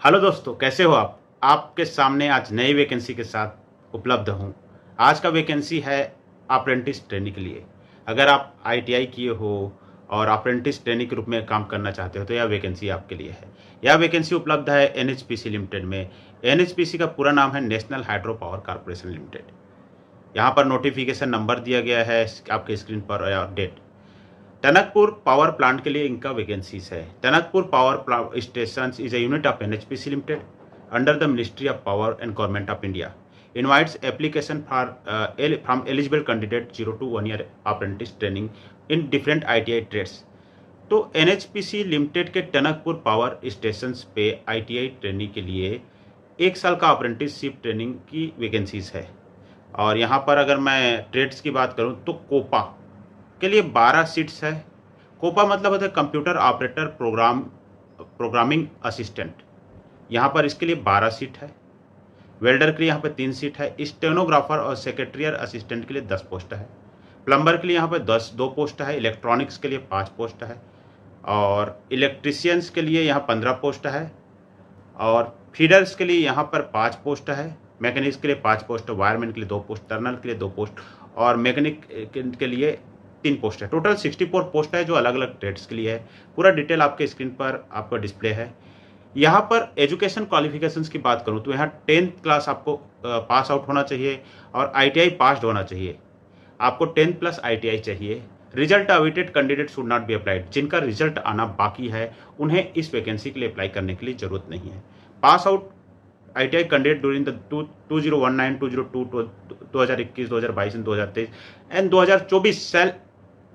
Hello दोस्तों, कैसे हो आप? आपके सामने आज नई वैकेंसी के साथ उपलब्ध हूँ। आज का वैकेंसी है अप्रेंटिस ट्रेनी के लिए। अगर आप आईटीआई किए हो और अप्रेंटिस ट्रेनी के रूप में काम करना चाहते हो तो यह वैकेंसी आपके लिए है। यह वैकेंसी उपलब्ध है एनएचपीसी लिमिटेड में। एनएचपीसी का पूरा नाम है national hydro power corporation limited. यहाँ पर नोटिफिकेशन नंबर दिया गया है आपके स्क्रीन पर और डेट। टनकपुर पावर प्लांट के लिए इनका वैकेंसीज है। Tanakpur power station is a unit of NHPC limited under the ministry of power and government of India. Invites application for from eligible candidate 0 to 1 year apprentice training in different ITI trades. तो NHPC limited के Tanakpur power station पे ITI training के लिए 1 साल का apprenticeship training की vacancies है। और यहाँ पर अगर मैं ट्रेड्स की बात करूँ तो कोपा के लिए 12 सीट्स है। कोपा मतलब होता है कंप्यूटर ऑपरेटर प्रोग्रामिंग असिस्टेंट। यहाँ पर इसके लिए 12 सीट है। वेल्डर के लिए यहाँ पर 3 सीट है। स्टेनोग्राफर और सेक्रेटरियल असिस्टेंट के लिए 10 पोस्ट है। प्लम्बर के लिए यहाँ पर 2 पोस्ट है। इलेक्ट्रॉनिक्स के लिए 5 पोस्ट है। और इलेक्ट्रिशियंस के लिए यहाँ 15 पोस्ट है। और फीडर्स के लिए यहाँ पर 5 पोस्ट है। मैकेनिक्स के लिए 5 पोस्ट, वायरमैन के लिए 2 पोस्ट, टर्नर के लिए 2 पोस्ट और मैकेनिक के लिए 3 पोस्ट है। टोटल 64 पोस्ट है जो अलग अलग ट्रेड्स के लिए है। पूरा डिटेल आपके स्क्रीन पर आपका डिस्प्ले है। यहाँ पर एजुकेशन क्वालिफिकेशंस की बात करूँ तो यहाँ 10th क्लास आपको पास आउट होना चाहिए और आईटीआई पास्ड होना चाहिए। आपको 10 प्लस आईटीआई चाहिए। Result awaited candidate should not be applied. जिनका रिजल्ट आना बाकी है उन्हें इस वैकेंसी के लिए अप्लाई करने के लिए जरूरत नहीं है। Pass out ITI candidate during the 2019, 2002, 2021, 2022 and 2023 and 2024 shall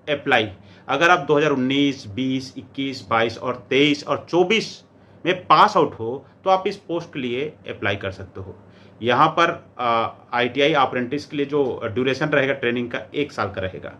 apply. अगर आप 2019, 20, 21, 22 और 23 और 24 में पास आउट हो तो आप इस पोस्ट के लिए अप्लाई कर सकते हो। यहाँ पर आईटीआई अप्रेंटिस के लिए जो ड्यूरेशन रहेगा ट्रेनिंग का 1 साल का रहेगा।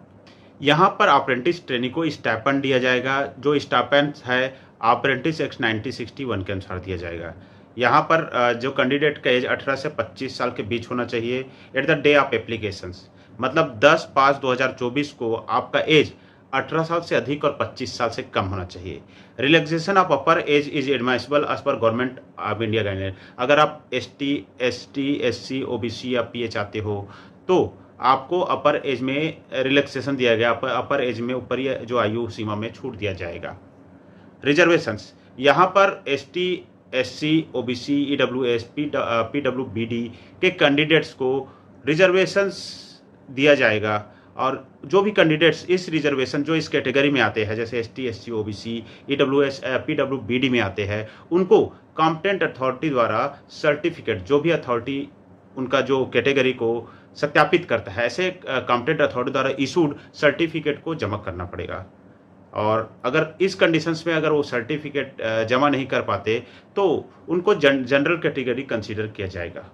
यहाँ पर अप्रेंटिस ट्रेनिंग को स्टाइपेंड दिया जाएगा। जो स्टाइपेंड है अप्रेंटिस एक्ट 1961 के अनुसार दिया जाएगा। यहाँ पर जो कैंडिडेट का एज 18 से 25 साल के बीच होना चाहिए at the day of applications. मतलब 10/5/2024 को आपका एज 18 साल से अधिक और 25 साल से कम होना चाहिए। Relaxation of upper age is admissible age per government of India guideline. अगर आप ST, SC, OBC या PA चाहते हो तो आपको अपर एज में रिलैक्सेशन दिया गया। अपर एज में ऊपर जो आयु सीमा में छूट दिया जाएगा। रिजर्वेशंस यहाँ पर ST, SC, OBC, EWS, PWBD के कैंडिडेट्स को रिजर्वेशंस दिया जाएगा। और जो भी कैंडिडेट्स इस रिजर्वेशन जो इस कैटेगरी में आते हैं जैसे ST, SC, OBC, EWS, PWBD में आते हैं उनको कॉम्पिटेंट अथॉरिटी द्वारा सर्टिफिकेट, जो भी अथॉरिटी उनका जो कैटेगरी को सत्यापित करता है, ऐसे कॉम्पिटेंट अथॉरिटी द्वारा इशूड सर्टिफिकेट को जमा करना पड़ेगा। और अगर इस कंडीशंस में अगर वो सर्टिफिकेट जमा नहीं कर पाते तो उनको जनरल कैटेगरी कंसीडर किया जाएगा।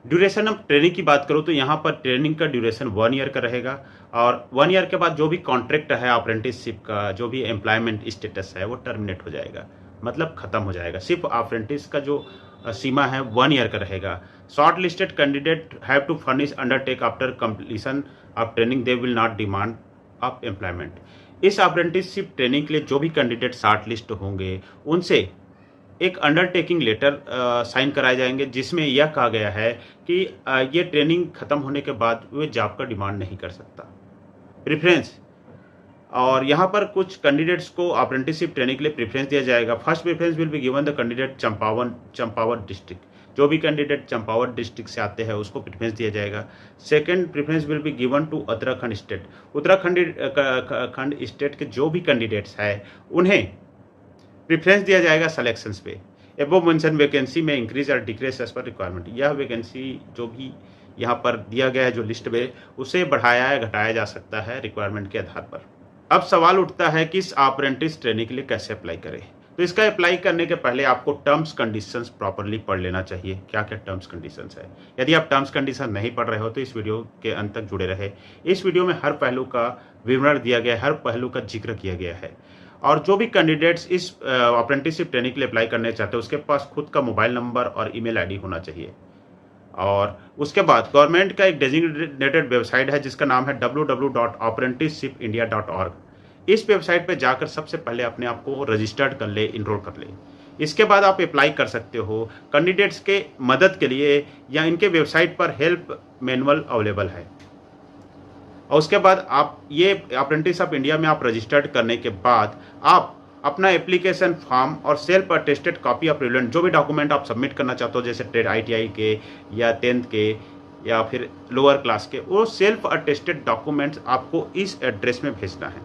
ड्यूरेशन ऑफ ट्रेनिंग की बात करूँ तो यहाँ पर ट्रेनिंग का ड्यूरेशन 1 ईयर का रहेगा। और 1 ईयर के बाद जो भी कॉन्ट्रैक्ट है अप्रेंटिसशिप का, जो भी एम्प्लॉयमेंट स्टेटस है वो टर्मिनेट हो जाएगा, मतलब खत्म हो जाएगा। सिर्फ अप्रेंटिस का जो सीमा है 1 ईयर का रहेगा। Short listed candidate have to furnish undertake after completion of training they will not demand of employment. इस अप्रेंटिसशिप ट्रेनिंग के लिए जो भी कैंडिडेट शॉर्ट लिस्ट होंगे उनसे एक अंडरटेकिंग लेटर साइन कराए जाएंगे जिसमें यह कहा गया है कि ये ट्रेनिंग खत्म होने के बाद वे जॉब का डिमांड नहीं कर सकता। प्रेफरेंस, और यहाँ पर कुछ कैंडिडेट्स को अप्रेंटिसशिप ट्रेनिंग के लिए प्रेफरेंस दिया जाएगा। First preference will be given the candidate Champawat district. जो भी कैंडिडेट चंपावत डिस्ट्रिक्ट से आते हैं उसको प्रेफरेंस दिया जाएगा। Second preference will be given to Uttarakhand state. Uttarakhand state के जो भी कैंडिडेट्स हैं उन्हें प्रेफरेंस दिया जाएगा सिलेक्शंस पे। एबव मेंशन वैकेंसी में इंक्रीज और डिक्रीज एज पर रिक्वायरमेंट। यह वैकेंसी जो भी यहाँ पर दिया गया है जो लिस्ट में, उसे बढ़ाया या घटाया जा सकता है रिक्वायरमेंट के आधार पर। अब सवाल उठता है कि इस अप्रेंटिस ट्रेनिंग के लिए कैसे अप्लाई करें। तो इसका अप्लाई करने के पहले आपको टर्म्स कंडीशंस प्रॉपर्ली पढ़ लेना चाहिए। क्या क्या टर्म्स कंडीशंस है। यदि आप टर्म्स कंडीशन नहीं पढ़ रहे हो तो इस वीडियो के अंत तक जुड़े रहे। इस वीडियो में हर पहलू का विवरण दिया गया है, हर पहलू का जिक्र किया गया है। और जो भी कैंडिडेट्स इस अप्रेंटिसशिप ट्रेनिंग के लिए अप्लाई करने चाहते हैं उसके पास खुद का मोबाइल नंबर और ईमेल आईडी होना चाहिए। और उसके बाद गवर्नमेंट का एक डेजिग्नेटेड वेबसाइट है जिसका नाम है www.apprenticeshipindia.org। इस वेबसाइट पे जाकर सबसे पहले अपने आप को रजिस्टर्ड कर ले, इनरोल कर ले। इसके बाद आप अप्लाई कर सकते हो। कैंडिडेट्स के मदद के लिए या इनके वेबसाइट पर हेल्प मैनुअल अवेलेबल है। और उसके बाद आप ये अप्रेंटिस ऑफ इंडिया में आप रजिस्टर्ड करने के बाद आप अपना एप्लीकेशन फॉर्म और self attested copy of relevant जो भी डॉक्यूमेंट आप सबमिट करना चाहते हो, जैसे ट्रेड ITI के या 10th के या फिर लोअर क्लास के, वो सेल्फ अटेस्टेड डॉक्यूमेंट्स आपको इस एड्रेस में भेजना है।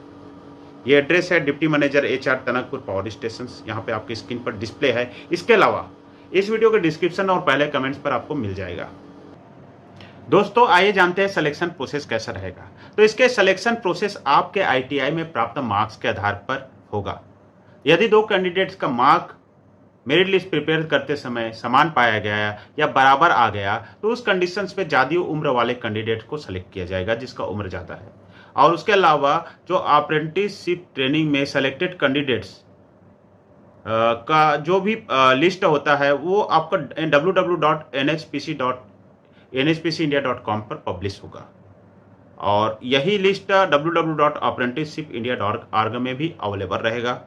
ये एड्रेस है deputy manager HR Tanakpur power station, यहाँ पे आपकी स्क्रीन पर डिस्प्ले है। इसके अलावा इस वीडियो के डिस्क्रिप्शन और पहले कमेंट्स पर आपको मिल जाएगा। दोस्तों आइए जानते हैं सिलेक्शन प्रोसेस कैसा रहेगा। तो इसके सिलेक्शन प्रोसेस आपके ITI में प्राप्त मार्क्स के आधार पर होगा। यदि 2 कैंडिडेट्स का मार्क मेरिट लिस्ट प्रिपेयर करते समय समान पाया गया या बराबर आ गया तो उस कंडीशंस पे ज़्यादा उम्र वाले कैंडिडेट को सेलेक्ट किया जाएगा जिसका उम्र ज़्यादा है। और उसके अलावा जो अप्रेंटिसशिप ट्रेनिंग में सेलेक्टेड कैंडिडेट्स का जो भी लिस्ट होता है वो आपका www.nhpcindia.com पर पब्लिश होगा। और यही लिस्ट www.apprenticeshipindia.org में भी अवेलेबल रहेगा।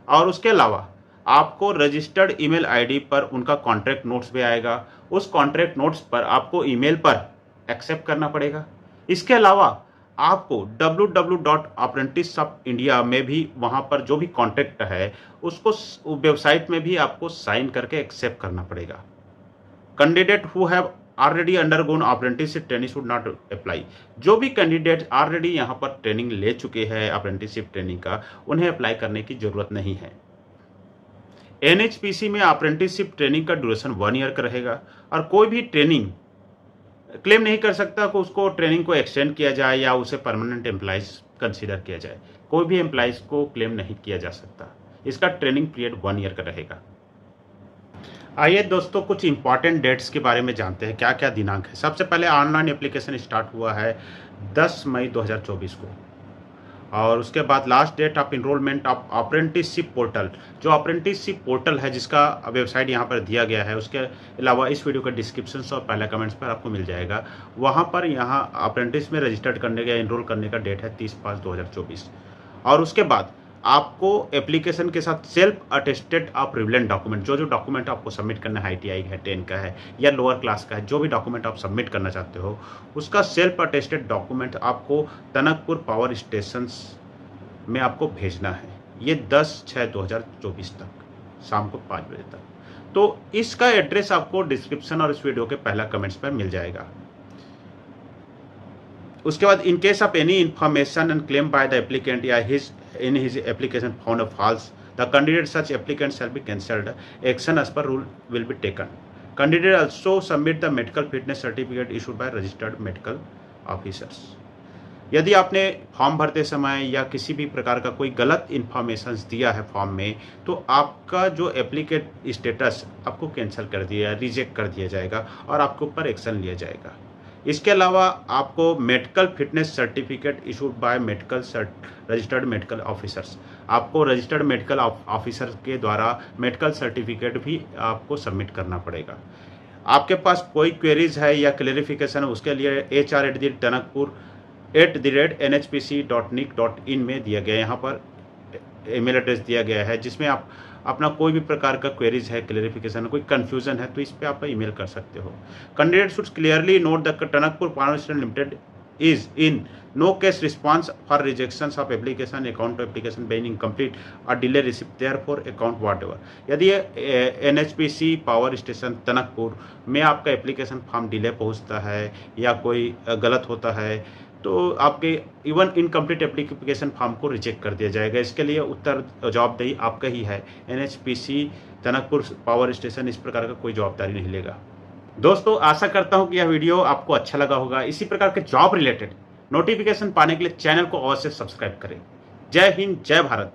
और उसके अलावा आपको रजिस्टर्ड ईमेल आईडी पर उनका कॉन्ट्रैक्ट नोट्स भी आएगा। उस कॉन्ट्रैक्ट नोट्स पर आपको ईमेल पर एक्सेप्ट करना पड़ेगा। इसके अलावा आपको www.apprenticeshipindia में भी वहाँ पर जो भी कॉन्ट्रैक्ट है उसको वेबसाइट में भी आपको साइन करके एक्सेप्ट करना पड़ेगा। Candidate who have already undergone apprenticeship training should not apply. जो भी कैंडिडेट ऑलरेडी यहाँ पर ट्रेनिंग ले चुके हैं अप्रेंटिसशिप ट्रेनिंग का, उन्हें अप्लाई करने की जरूरत नहीं है। NHPC में अप्रेंटिसशिप ट्रेनिंग का ड्यूरेशन 1 ईयर का रहेगा और कोई भी ट्रेनिंग क्लेम नहीं कर सकता कि उसको ट्रेनिंग को एक्सटेंड किया जाए या उसे परमानेंट एम्प्लॉइज कंसीडर किया जाए। कोई भी एम्प्लॉइज को क्लेम नहीं किया जा सकता। इसका ट्रेनिंग पीरियड 1 ईयर का रहेगा। आइए दोस्तों कुछ इंपॉर्टेंट डेट्स के बारे में जानते हैं, क्या क्या दिनांक है। सबसे पहले ऑनलाइन एप्लीकेशन स्टार्ट हुआ है 10 मई 2024 को। और उसके बाद last date of enrolment of apprenticeship portal, जो अप्रेंटिसशिप पोर्टल है जिसका वेबसाइट यहाँ पर दिया गया है, उसके अलावा इस वीडियो के डिस्क्रिप्शन और पहले कमेंट्स पर आपको मिल जाएगा। वहाँ पर यहाँ अप्रेंटिस में रजिस्टर्ड करने का इनरोल करने का डेट है 30/5/2024। और उसके बाद आपको एप्लीकेशन के साथ self attested of relevant document, जो डॉक्यूमेंट आपको सबमिट करना है, ITI है, 10 का है या लोअर क्लास का है, जो भी डॉक्यूमेंट आप सबमिट करना चाहते हो उसका सेल्फ अटेस्टेड डॉक्यूमेंट आपको टनकपुर पावर स्टेशन में आपको भेजना है। ये 10/6/2024 तक शाम को 5 बजे तक। तो इसका एड्रेस आपको डिस्क्रिप्शन और इस वीडियो के पहला कमेंट्स पर मिल जाएगा। उसके बाद in case of any information and claim by the applicant या his application found false, the candidate such applicant shall be cancelled. Action as per rule will be taken. Candidate also submit the medical fitness certificate issued by registered medical officers. यदि आपने form भरते समय या किसी भी प्रकार का कोई गलत इन्फॉर्मेशन दिया है फॉर्म में तो आपका जो एप्लीकेट स्टेटस आपको कैंसिल कर दिया, रिजेक्ट कर दिया जाएगा और आपके ऊपर एक्शन लिया जाएगा। इसके अलावा आपको medical fitness certificate issued by registered medical officers, आपको रजिस्टर्ड मेडिकल ऑफिसर के द्वारा मेडिकल सर्टिफिकेट भी आपको सबमिट करना पड़ेगा। आपके पास कोई क्वेरीज है या क्लेरिफिकेशन है उसके लिए hr@tanakpur@nhpc.nic.in में दिया गया, यहाँ पर ईमेल एड्रेस दिया गया है जिसमें आप अपना कोई भी प्रकार का क्वेरीज है, क्लेरिफिकेशन है, कोई कंफ्यूजन है तो इस पे आप ईमेल कर सकते हो। Candidate should clearly note the Tanakpur power station limited is in no case response for rejection of application account application being incomplete or delay receipt therefore account whatever। यदि NHPC पावर स्टेशन टनकपुर में आपका application form delay पहुंचता है या कोई गलत होता है तो आपके इवन इनकम्प्लीट एप्लीकेशन फॉर्म को रिजेक्ट कर दिया जाएगा। इसके लिए उत्तर जवाबदेही आपका ही है। NHPC टनकपुर पावर स्टेशन इस प्रकार का कोई जवाबदारी नहीं लेगा। दोस्तों आशा करता हूं कि यह वीडियो आपको अच्छा लगा होगा। इसी प्रकार के जॉब रिलेटेड नोटिफिकेशन पाने के लिए चैनल को अवश्य सब्सक्राइब करें। जय हिंद, जय भारत।